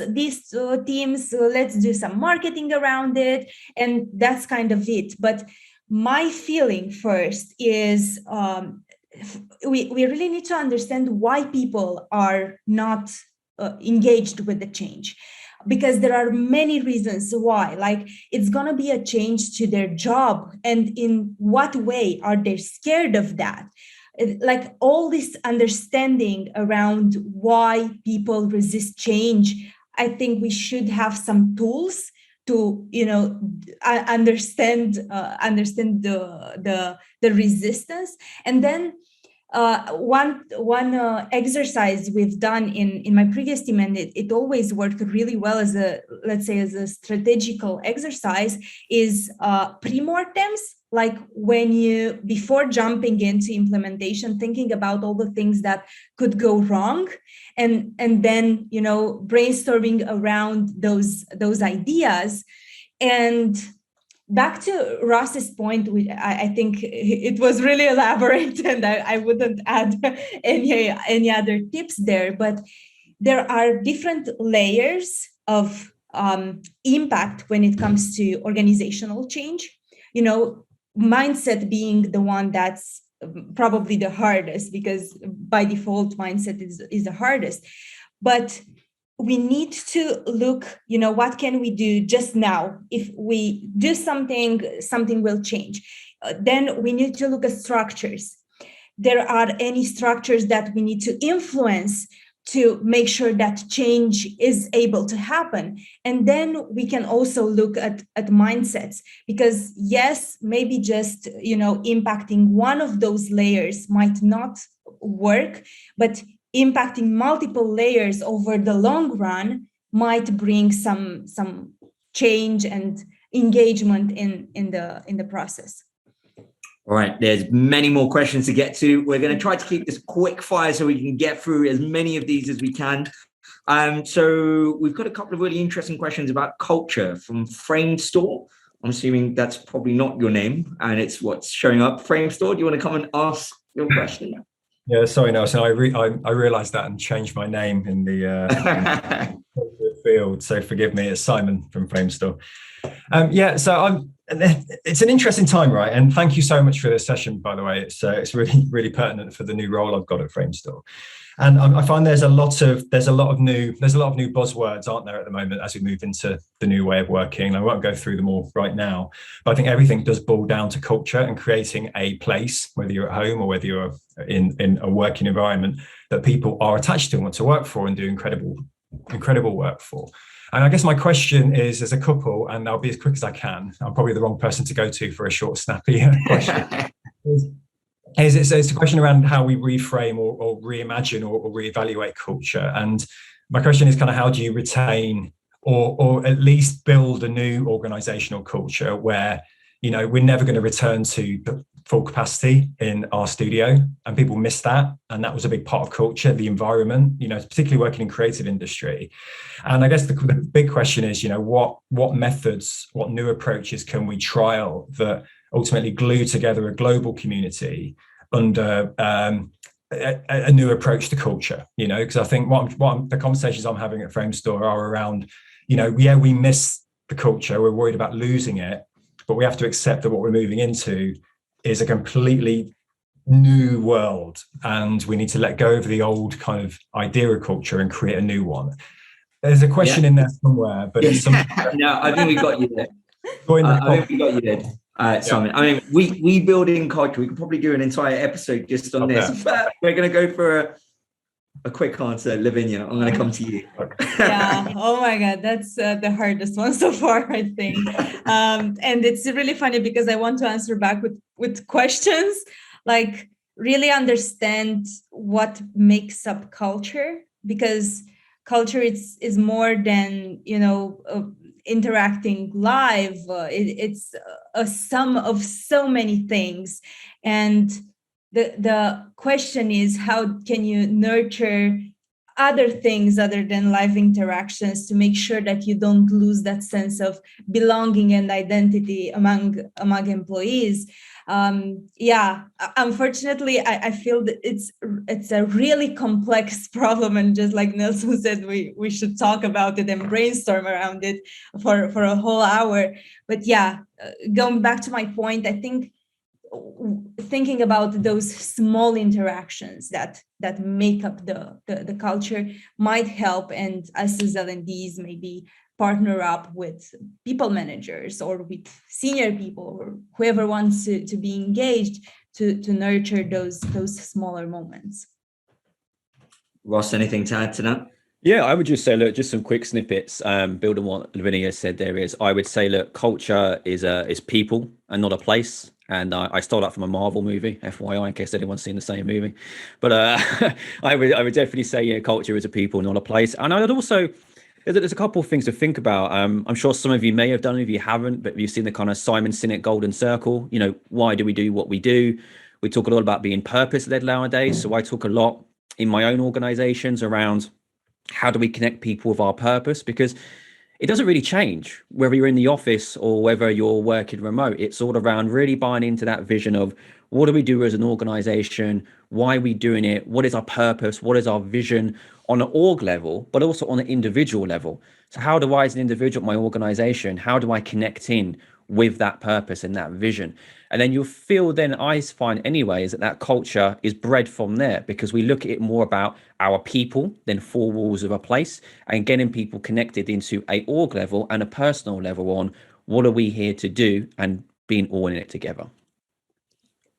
Speaker 2: teams, so let's do some marketing around it, and that's kind of it. But my feeling first is we really need to understand why people are not engaged with the change, because there are many reasons why. Like, it's going to be a change to their job, and in what way are they scared of that? Like, all this understanding around why people resist change, I think we should have some tools to understand the resistance. And then one exercise we've done in my previous team, and it always worked really well as a strategical exercise, is pre-mortems. Like, when you, before jumping into implementation, thinking about all the things that could go wrong, and then brainstorming around those ideas. And back to Ross's point, I think it was really elaborate, and I wouldn't add any other tips there. But there are different layers of impact when it comes to organizational change. Mindset being the one that's probably the hardest, because by default mindset is the hardest. But we need to look, what can we do just now? If we do something will change. Then we need to look at structures. There are any structures that we need to influence to make sure that change is able to happen. And then we can also look at mindsets, because yes, maybe just impacting one of those layers might not work, but impacting multiple layers over the long run might bring some change and engagement in the process.
Speaker 1: All right, there's many more questions to get to. We're going to try to keep this quick fire so we can get through as many of these as we can. So we've got a couple of really interesting questions about culture from Frame Store. I'm assuming that's probably not your name, and it's what's showing up. Frame Store, do you want to come and ask your question?
Speaker 5: Yeah, sorry, Nelson. I realised that and changed my name in the field. So forgive me. It's Simon from Framestore. So it's an interesting time, right? And thank you so much for this session, by the way. It's really pertinent for the new role I've got at Framestore. And I find there's a lot of new buzzwords, aren't there, at the moment as we move into the new way of working. I won't go through them all right now, but I think everything does boil down to culture and creating a place, whether you're at home or whether you're in a working environment, that people are attached to and want to work for and do incredible work for. And I guess my question is, there's a couple, and I'll be as quick as I can. I'm probably the wrong person to go to for a short, snappy question. It's a question around how we reframe or reimagine or reevaluate culture. And my question is kind of, how do you retain or at least build a new organizational culture where, we're never going to return to full capacity in our studio, and people miss that. And that was a big part of culture, the environment, particularly working in creative industry. And I guess the big question is, what methods, what new approaches can we trial that ultimately glue together a global community under a new approach to culture, because I think the conversations I'm having at Framestore are around, we miss the culture, we're worried about losing it, but we have to accept that what we're moving into is a completely new world, and we need to let go of the old kind of idea of culture and create a new one. There's a question in there somewhere, but it's something.
Speaker 1: No, I think we got you there. I think we got you there, Simon. I mean, we building culture. We could probably do an entire episode just on this, but we're going to go for a quick answer. Lavinia, I'm going to come to you.
Speaker 2: Yeah. Oh my God, that's the hardest one so far, I think. And it's really funny because I want to answer back with questions, like really understand what makes up culture, because culture is more than interacting live. It's a sum of so many things, and the question is, how can you nurture other things other than live interactions to make sure that you don't lose that sense of belonging and identity among employees? Unfortunately, I feel that it's a really complex problem, and just like Nelson said, we should talk about it and brainstorm around it for a whole hour. But going back to my point, I think thinking about those small interactions that make up the culture might help, and us as L&Ds maybe partner up with people managers or with senior people or whoever wants to be engaged to nurture those smaller moments.
Speaker 1: Ross, anything to add to that?
Speaker 3: Yeah, I would just say, look, just some quick snippets. Building on what Lavinia said, I would say, look, culture is people and not a place. And I stole that from a Marvel movie, FYI, in case anyone's seen the same movie. But I would definitely say, culture is a people, not a place. And I would also, there's a couple of things to think about. I'm sure some of you may have done it, if you haven't, but you've seen the kind of Simon Sinek Golden Circle. Why do we do what we do? We talk a lot about being purpose-led nowadays. So I talk a lot in my own organizations around how do we connect people with our purpose? Because it doesn't really change whether you're in the office or whether you're working remote. It's all around really buying into that vision of what do we do as an organization? Why are we doing it? What is our purpose? What is our vision on an org level, but also on an individual level? So how do I, as an individual, my organization, how do I connect in with that purpose and that vision? And then you'll feel, then I find anyways, that culture is bred from there, because we look at it more about our people than four walls of a place, and getting people connected into a org level and a personal level on what are we here to do, and being all in it together.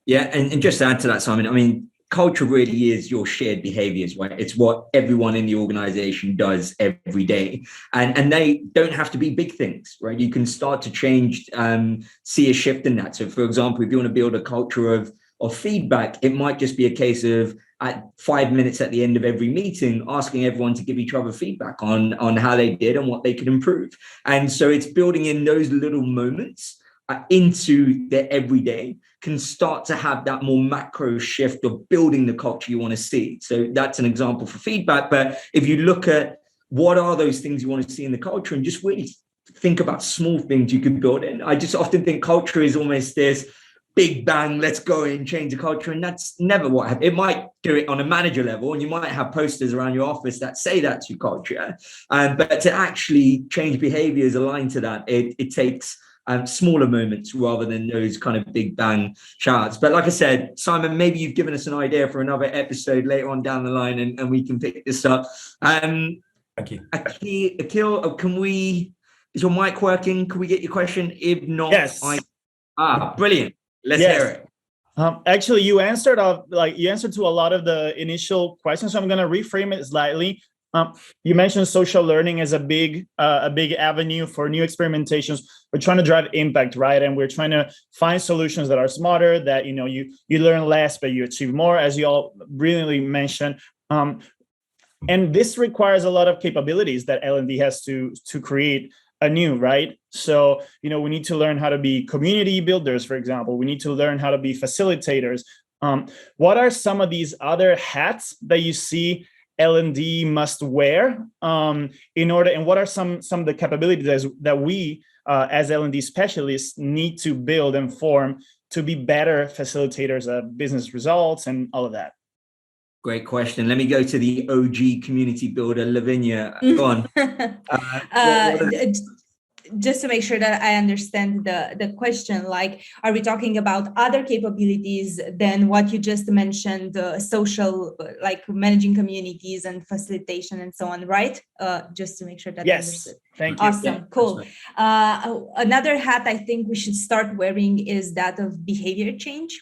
Speaker 1: Yeah, and just to add to that, Simon, I mean, culture really is your shared behaviors, right? It's what everyone in the organization does every day. And they don't have to be big things, right? You can start to change, see a shift in that. So for example, if you want to build a culture of feedback, it might just be a case of at 5 minutes at the end of every meeting, asking everyone to give each other feedback on how they did and what they could improve. And so it's building in those little moments into their everyday can start to have that more macro shift of building the culture you want to see. So that's an example for feedback. But if you look at what are those things you want to see in the culture, and just really think about small things you could build in. I just often think culture is almost this big bang, let's go and change the culture. And that's never what happens. It might do it on a manager level, and you might have posters around your office that say that's your culture. But to actually change behaviors aligned to that, it takes smaller moments rather than those kind of big bang shouts. But like I said, Simon, maybe you've given us an idea for another episode later on down the line, and we can pick this up.
Speaker 5: Thank you.
Speaker 1: Akil, is your mic working? Can we get your question? If not,
Speaker 6: yes.
Speaker 1: Brilliant. Let's hear it.
Speaker 6: Actually, you answered to a lot of the initial questions, so I'm going to reframe it slightly. You mentioned social learning as a big avenue for new experimentations. We're trying to drive impact, right? And we're trying to find solutions that are smarter, that you learn less, but you achieve more, as you all brilliantly mentioned. And this requires a lot of capabilities that L&D has to create anew, right? So, we need to learn how to be community builders, for example. We need to learn how to be facilitators. What are some of these other hats that you see L&D must wear in order, and what are some of the capabilities that we as L&D specialists need to build and form to be better facilitators of business results and all of that?
Speaker 1: Great question. Let me go to the OG community builder, Lavinia. Go on.
Speaker 2: Just to make sure that I understand the question, like, are we talking about other capabilities than what you just mentioned, social, like managing communities and facilitation and so on, right? Just to make sure that I understood.
Speaker 6: Thank you.
Speaker 2: Awesome, yeah, cool. Another hat I think we should start wearing is that of behavior change.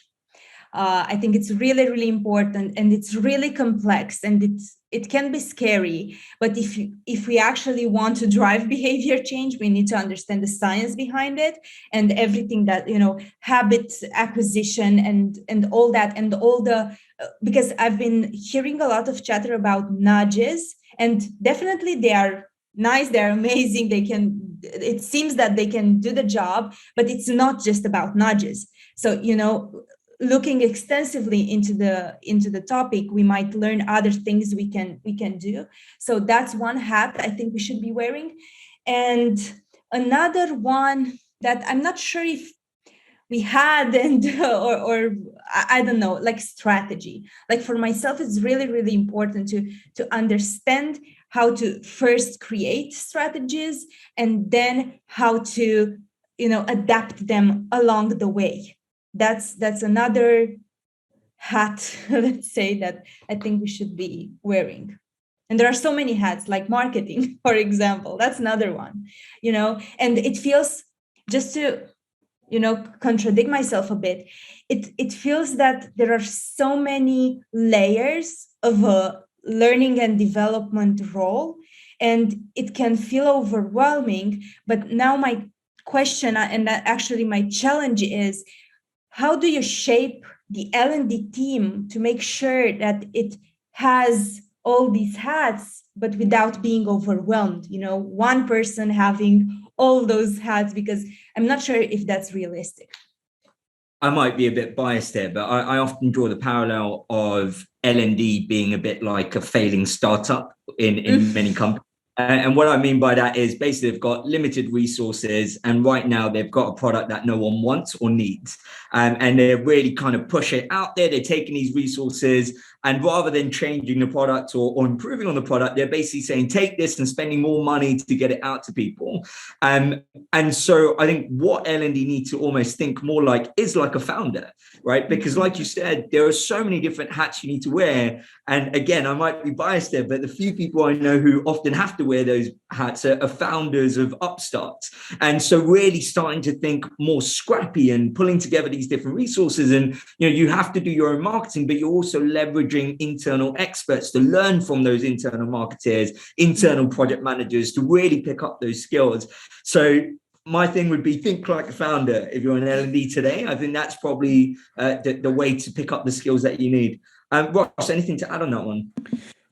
Speaker 2: I think it's really, really important, and it's really complex, and it can be scary. But if we actually want to drive behavior change, we need to understand the science behind it and everything that, habit acquisition and all that, and all the, because I've been hearing a lot of chatter about nudges, and definitely they are nice, they're amazing, it seems that they can do the job, but it's not just about nudges. So, looking extensively into the topic, we might learn other things we can do. So that's one hat I think we should be wearing. And another one that I'm not sure if we had, and or I don't know, like strategy. Like for myself, it's really, really important to understand how to first create strategies and then how to, adapt them along the way. That's another hat, let's say, that I think we should be wearing. And there are so many hats, like marketing, for example. That's another one, and it feels, just to contradict myself a bit, it feels that there are so many layers of a learning and development role, and it can feel overwhelming. But now my question, and that actually my challenge, is how do you shape the L&D team to make sure that it has all these hats, but without being overwhelmed? One person having all those hats, because I'm not sure if that's realistic.
Speaker 1: I might be a bit biased there, but I often draw the parallel of L&D being a bit like a failing startup in many companies. And what I mean by that is basically they've got limited resources, and right now they've got a product that no one wants or needs. And they're really kind of push it out there. They're taking these resources, and rather than changing the product or improving on the product, they're basically saying, take this and spending more money to get it out to people. And so I think what L&D need to almost think more like is like a founder, right? Because like you said, there are so many different hats you need to wear. And again, I might be biased there, but the few people I know who often have to wear those hats are founders of upstarts. And so really starting to think more scrappy and pulling together these different resources. And, you have to do your own marketing, but you're also leveraging internal experts to learn from those internal marketers, internal project managers, to really pick up those skills. So my thing would be think like a founder. If you're an L&D today, I think that's probably the way to pick up the skills that you need. Ross, anything to add on that one?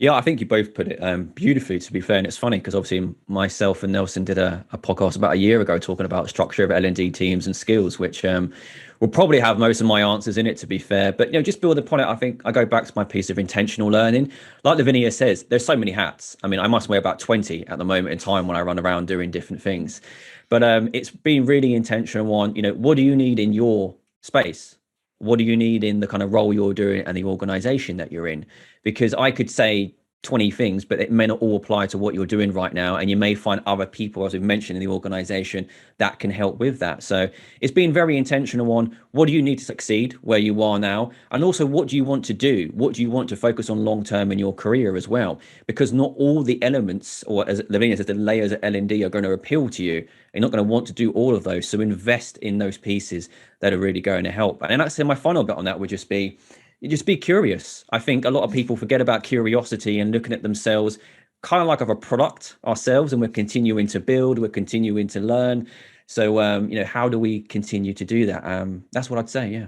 Speaker 3: Yeah, I think you both put it beautifully, to be fair. And it's funny because obviously myself and Nelson did a podcast about a year ago talking about structure of L&D teams and skills, which will probably have most of my answers in it, to be fair. But, just build upon it. I think I go back to my piece of intentional learning. Like Lavinia says, there's so many hats. I mean, I must wear about 20 at the moment in time when I run around doing different things. But it's been really intentional on, what do you need in your space? What do you need in the kind of role you're doing and the organization that you're in? Because I could say 20 things, but it may not all apply to what you're doing right now. And you may find other people, as we've mentioned, in the organization that can help with that. So it's been very intentional on what do you need to succeed where you are now? And also, what do you want to do? What do you want to focus on long term in your career as well? Because not all the elements, or as Lavinia says, the layers of L&D are going to appeal to you. You're not going to want to do all of those. So invest in those pieces that are really going to help. And I'd say my final bit on that would just be, you just be curious. I think a lot of people forget about curiosity and looking at themselves kind of like of a product ourselves, and we're continuing to build, we're continuing to learn. So, how do we continue to do that? That's what I'd say. Yeah.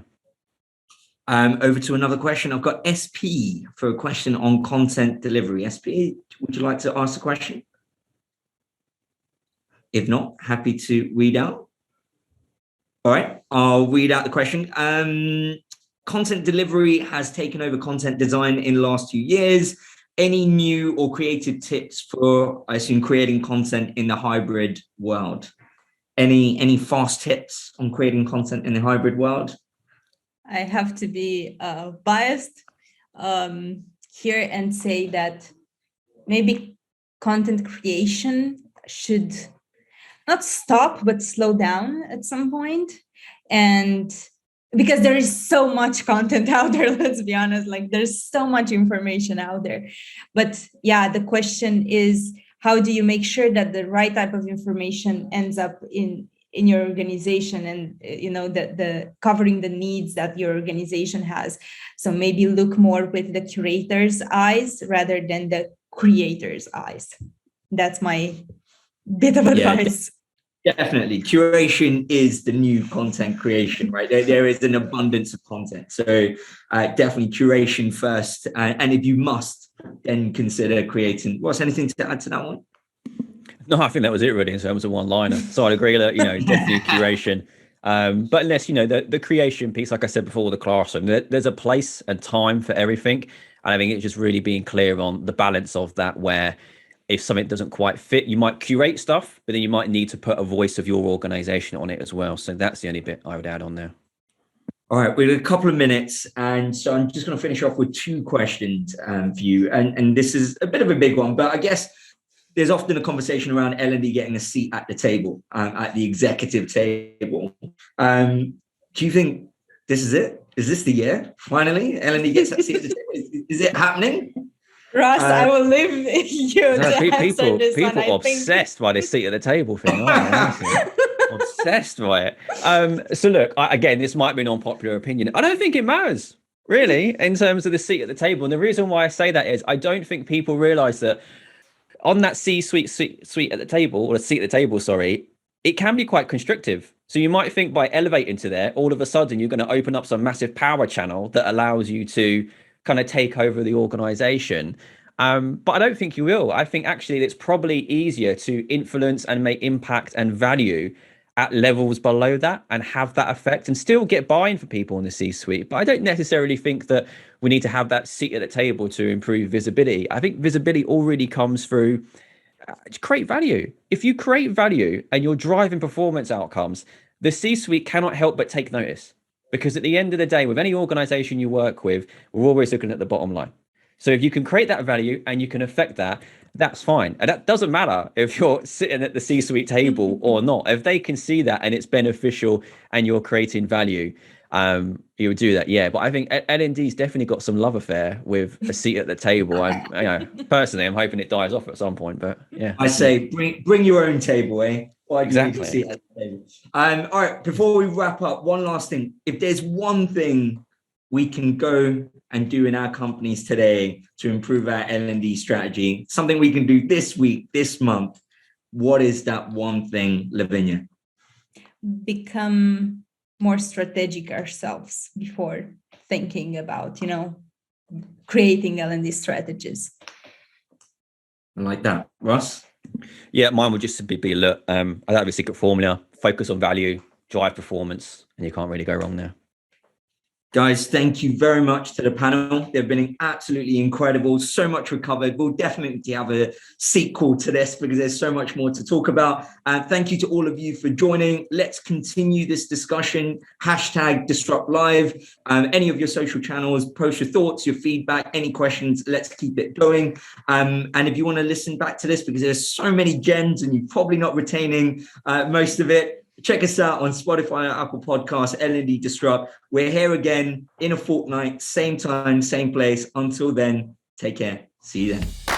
Speaker 1: Over to another question. I've got SP for a question on content delivery. SP, would you like to ask the question? If not, happy to read out. All right, I'll read out the question. Content delivery has taken over content design in the last 2 years. Any new or creative tips for, I assume, creating content in the hybrid world? Any fast tips on creating content in the hybrid world?
Speaker 2: I have to be biased here and say that maybe content creation should not stop, but slow down at some point. And because there is so much content out there, let's be honest, like there's so much information out there. But yeah, the question is, how do you make sure that the right type of information ends up in your organization, and the covering the needs that your organization has? So maybe look more with the curator's eyes rather than the creator's eyes. That's my bit of advice.
Speaker 1: Definitely. Curation is the new content creation, right? There is an abundance of content. So definitely curation first. And if you must, then consider creating. What's anything to add to that one?
Speaker 3: No, I think that was it really in terms of one-liner. So I'd agree that, definitely curation. But unless, the creation piece, like I said before, the classroom, there's a place and time for everything. And I think it's just really being clear on the balance of that, where if something doesn't quite fit, you might curate stuff, but then you might need to put a voice of your organization on it as well. So that's the only bit I would add on there.
Speaker 1: All right, we've got a couple of minutes, and so I'm just going to finish off with two questions for you. And this is a bit of a big one, but I guess there's often a conversation around L&D getting a seat at the table, at the executive table. Do you think this is it? Is this the year? Finally, L&D gets that seat at the table. Is it happening?
Speaker 2: Ross, I will leave you to answer this one.
Speaker 3: People obsessed by this seat at the table thing, aren't they? Obsessed by it. So look, again, this might be an unpopular opinion. I don't think it matters, really, in terms of the seat at the table. And the reason why I say that is I don't think people realize that on that C-suite at the table, or the seat at the table, sorry, it can be quite constrictive. So you might think by elevating to there, all of a sudden you're going to open up some massive power channel that allows you to kind of take over the organization. But I don't think you will. I think actually it's probably easier to influence and make impact and value at levels below that and have that effect and still get buy-in for people in the C-suite. But I don't necessarily think that we need to have that seat at the table to improve visibility. I think visibility already comes through create value. If you create value and you're driving performance outcomes, the C-suite cannot help but take notice. Because at the end of the day, with any organization you work with, we're always looking at the bottom line. So if you can create that value and you can affect that, that's fine. And that doesn't matter if you're sitting at the C-suite table or not. If they can see that and it's beneficial and you're creating value, you would do that. Yeah. But I think L&D's definitely got some love affair with a seat at the table. Personally, I'm hoping it dies off at some point, but yeah.
Speaker 1: I say bring your own table, eh? Why do you need to
Speaker 3: Exactly.
Speaker 1: sit at the table? All right, before we wrap up, one last thing. If there's one thing we can go and do in our companies today to improve our L&D strategy, something we can do this week, this month, what is that one thing, Lavinia?
Speaker 2: Become more strategic ourselves before thinking about, creating L&D strategies.
Speaker 1: I like that. Russ?
Speaker 3: Yeah, mine would just be look, I don't have a secret formula, focus on value, drive performance, and you can't really go wrong there.
Speaker 1: Guys, thank you very much to the panel. They've been absolutely incredible. So much recovered. We'll definitely have a sequel to this because there's so much more to talk about. And thank you to all of you for joining. Let's continue this discussion. #DisruptLive. Any of your social channels, post your thoughts, your feedback, any questions. Let's keep it going. And if you want to listen back to this because there's so many gems and you're probably not retaining most of it, check us out on Spotify or Apple Podcasts, L&D Disrupt. We're here again in a fortnight, same time, same place. Until then, take care. See you then.